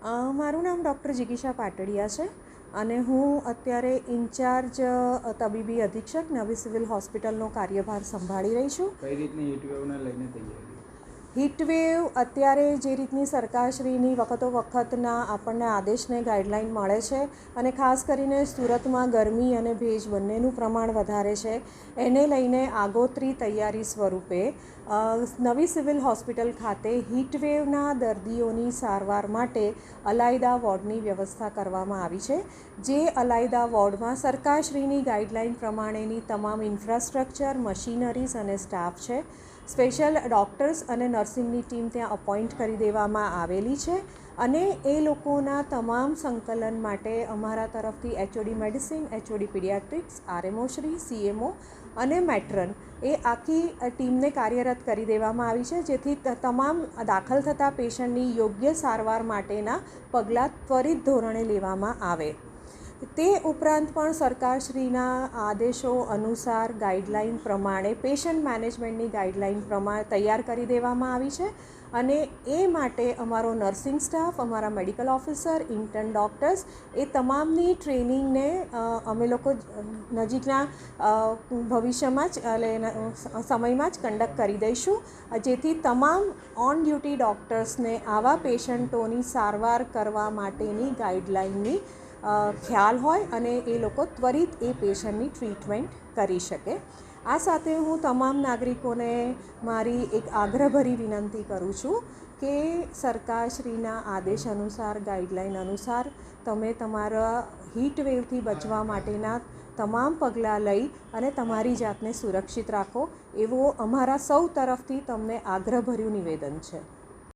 મારું નામ ડૉક્ટર જિગીશા પાટડિયા છે અને હું અત્યારે ઇન્ચાર્જ તબીબી અધિક્ષક નવી સિવિલ હોસ્પિટલનો કાર્યભાર સંભાળી રહી છું. કઈ રીતની હીટવેવને લઈને તૈયારી? હીટવેવ અત્યારે જે રીતની સરકારશ્રીની વખતોવખતના આપણને આદેશને ગાઈડલાઇન મળે છે અને ખાસ કરીને સુરતમાં ગરમી અને ભેજ બંનેનું પ્રમાણ વધારે છે, એને લઈને આગોતરી તૈયારી સ્વરૂપે નવી સિવિલ હોસ્પિટલ ખાતે હીટવેવના દર્દીઓની સારવાર માટે અલાયદા વોર્ડની વ્યવસ્થા કરવામાં આવી છે. જે અલાયદા વોર્ડમાં સરકારશ્રીની ગાઈડલાઇન પ્રમાણેની તમામ ઇન્ફ્રાસ્ટ્રક્ચર, મશીનરીઝ અને સ્ટાફ છે. સ્પેશિયલ ડૉક્ટર્સ અને નર્સિંગની ટીમ ત્યાં અપોઇન્ટ કરી દેવામાં આવેલી છે અને એ લોકોના તમામ સંકલન માટે અમારા તરફથી HOD medicine, HOD paediatrics, RMO Shri, CMO અને મેટ્રન એ આખી ટીમને કાર્યરત કરી દેવામાં આવી છે, જેથી તમામ દાખલ થતા પેશન્ટની યોગ્ય સારવાર માટેના પગલાં ત્વરિત ધોરણે લેવામાં આવે. તે ઉપરાંત પણ સરકારશ્રીના આદેશો અનુસાર ગાઈડલાઇન પ્રમાણે પેશન્ટ મેનેજમેન્ટની ગાઈડલાઇન પ્રમાણે તૈયાર કરી દેવામાં આવી છે અને એ માટે અમારો નર્સિંગ સ્ટાફ, અમારા મેડિકલ ઓફિસર, ઇન્ટર્ન ડૉક્ટર્સ એ તમામની ટ્રેનિંગને અમે લોકો નજીકના ભવિષ્યમાં જ સમયમાં જ કન્ડક્ટ કરી દઈશું, જેથી તમામ ઓન ડ્યુટી ડૉક્ટર્સને આવા પેશન્ટોની સારવાર કરવા માટેની ગાઈડલાઇનની ખ્યાલ હોય અને એ લોકો ત્વરિત એ પેશન્ટની ટ્રીટમેન્ટ કરી શકે. આ સાથે હું તમામ નાગરિકોને મારી એક આગ્રહભરી વિનંતી કરું છું કે સરકારશ્રીના આદેશ અનુસાર, ગાઈડલાઇન અનુસાર તમે તમારા હીટવેવથી બચવા માટેના તમામ પગલાં લઈ અને તમારી જાતને સુરક્ષિત રાખો, એવો અમારા સૌ તરફથી તમને આગ્રહભર્યું નિવેદન છે.